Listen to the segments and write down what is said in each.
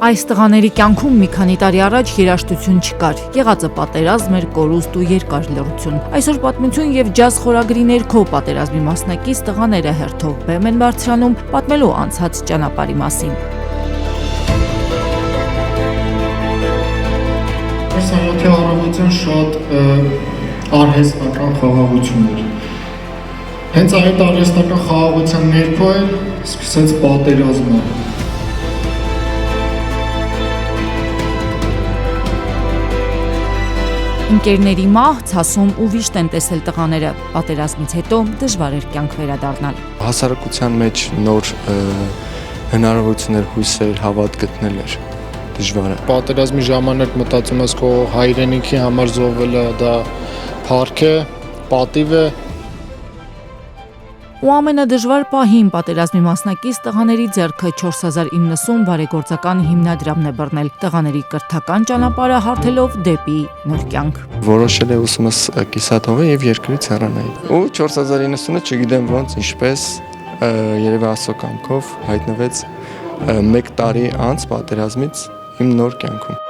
Այս տղաների կյանքում մի քանի տարի առաջ երաժշտություն չկար, եղածը պատերազմ էր, կորուստ ու երկար լռություն։ Այսօր պատմություն եւ ջազ խորագրի ներքո պատերազմի մասնակից տղաները հերթով բեմ են բարձրանում, պատմելու անցած ճանապարհի մասին։ Սարյաթի առավոտյան շատ արհեստական խաղաղություն էր։ Հենց այդ արհեստական խաղաղության ներքո էլ սկսեց պատերազմը։ Ընկերների մահ, ցասում ու վիշտ են տեսել տղաները, պատերազմից հետո դժվար էր կյանք վերադառնալ։ Հասարակության մեջ նոր հնարավորություններ, հույսեր, հավատ գտնել էր դժվար է։ Պատերազմի ժամանակ մտածում ես քո հայրենիքի համար զոհվելը դա փառք է, պատիվ է։ Ու ամենադժվար պահին պատերազմի մասնակից տղաների ձեռքը 4090 բարեգործական հիմնադրամն է բռնել, տղաների կրթական ճանապարհը հարթելով դեպի նոր կյանք։ Որոշել է ուսումս կիսաթողը եւ երկրից հեռանալ։ Ու 4090-ը չգիտեմ ոնց, ինչպես երևի Աստծո կամքով հայտնվեց 1 տարի անց պատերազմից իմ նոր կյանքում։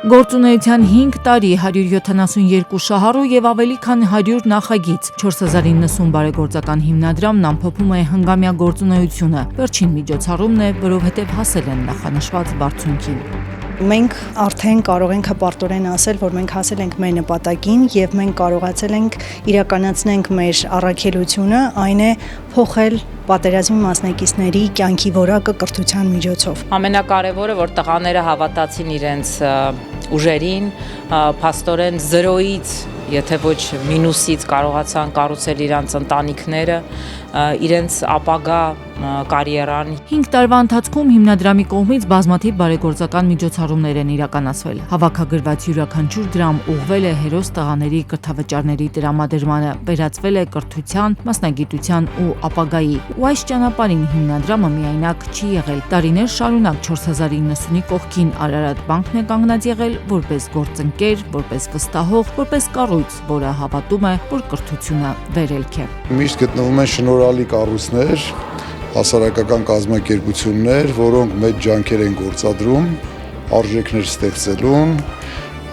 Գործունեության 5 տարի, 172 շահառու եւ ավելի քան 100 նախագիծ, 4090 բարեգործական հիմնադրամն ամփոփում է հնգամյա գործունեությունը։ Վերջին միջոցառումն է, որովհետեւ հասել են նախանշված բարձունքին։ Մենք արդեն կարող ենք հպարտորեն ասել, որ մենք հասել ենք մեր նպատակին եւ մենք կարողացել ենք իրականացնենք մեր առաքելությունը, այն է փոխել պատերազմի մասնակիցների կյանքի որակը կրթության միջոցով։ Ամենակարևորը, որ տղաները հավատացին իրենց ուժերին, փաստորեն 0-ից, եթե ոչ մինուսից կարողացան կառուցել իրենց ընտանիքները, իրենց ապագա կարիերան։ 5 տարվա ընթացքում հիմնադրամի կողմից բազմաթիվ բարեգործական միջոցառումներ են իրականացվել։ Հավաքագրված յուրաքանչյուր դրամ ուղղվել է հերոս տղաների կրթավճարների տրամադրմանը, վերածվել է կրթության, մասնագիտության ու ապագայի։ Ու այս ճանապարհին հիմնադրամը միայնակ չի եղել։ Տարիներ շարունակ 4090-ի կողքին Արարատ բանկն է կանգնած եղել որպես գործընկեր, որպես վստահող, որպես կառույց, որը հավատում է, որ կրթությունը վերելք է։ Միշտ գտնվում են շնորհալի կառույցներ, հասարակական կազմակերպություններ, որոնք մեծ ջանքեր են գործադրում, արժեքներ ստեղծելուն,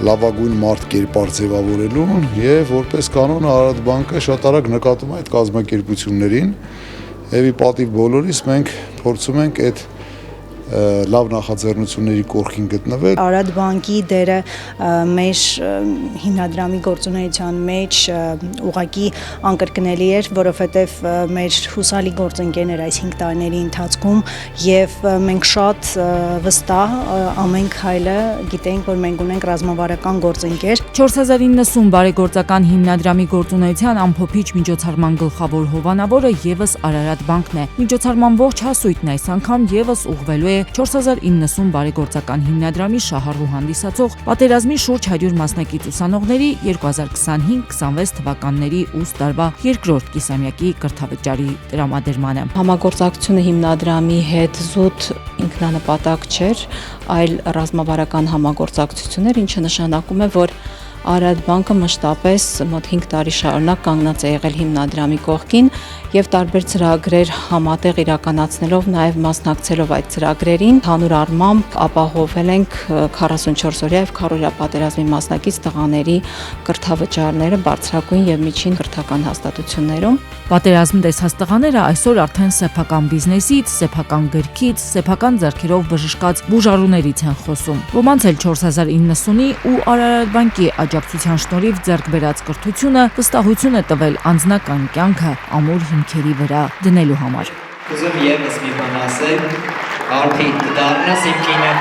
լավագույն մարդ կերպար ձևավորելուն եւ որպես կանոն Արարատ բանկը շատ արագ նկատում է այդ կազմակերպություններին եւ ի պատիվ բոլորիս մենք փորձում ենք այդ լավ նախաձեռնությունների կողքին գտնվել։ Արարատ բանկի դերը մեր հիմնադրամի գործունեության մեջ ուղղակի անկրկնելի էր, որովհետև մեր հուսալի գործընկերներ այս 5 տարիների ընթացքում եւ մենք շատ վստահ ամեն քայլը գիտենք, որ մենք ունենք ռազմավարական գործընկեր։ 4090 բարեգործական հիմնադրամի գործունեության ամփոփիչ միջոցառման գլխավոր հովանավորը եւս Արարատ բանկն է։ Միջոցառման ողջ հասույթն այս անգամ եւս ուղղվելու է 4090 բարեգործական հիմնադրամի շահառու հանդիսացող պատերազմի շուրջ 100 մասնակից ուսանողների 2025-26 թվականների ուսուցիչ տարվա երկրորդ կիսամյակի կրթավճարի տրամադրմանը։ Համագործակցությունը հիմնադրամի հետ զուտ ինքնանպատակ չէր, այլ ռազմավարական համագործակցություններ, ինչը նշանակում է, որ Արարատ բանկը մշտապես մոտ 5 տարի շարունակ կանգնած է եղել հիմնադրամի կողքին եւ տարբեր ծրագրեր համատեղ իրականացնելով, նաեւ մասնակցելով այդ ծրագրերին, հանուր առմամբ ապահովել ենք 44-օրյա եւ քառօրյա պատերազմի մասնակից տղաների կրթավճարները բարձրագույն եւ միջին կրթական հաստատություններում։ Պատերազմ տեսած տղաները այսօր արդեն սեփական բիզնեսից, սեփական գրքից, սեփական ձեռքերով բժշկած բուժառուներից են խոսում։ Ոմանց էլ 4090-ի ու Արարատ բանկի աջակցության շնորհիվ ձեռք բերած կրթությունը վստահություն է տվել անձնական կյանքը ամուր հիմքերի վրա դնելու համար։ Ուզում եւս մի բան ասել, արդի դառնաս իմ կինը։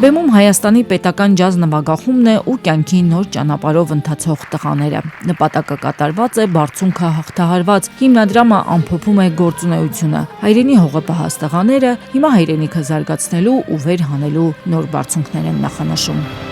Բեմում Հայաստանի պետական ջազ նվագախումբն է ու կյանքի նոր ճանապարհով ընթացող տղաները։ Նպատակը կատարված է, բարձունքը հաղթահարված։ Հիմնադրամը ամփոփում է գործունեությունը։ Հայրենի հողը պահած տղաները հիմա հայրենիքը զարգացնելու ու վեր հանելու նոր բարձունքներ են նախանշում։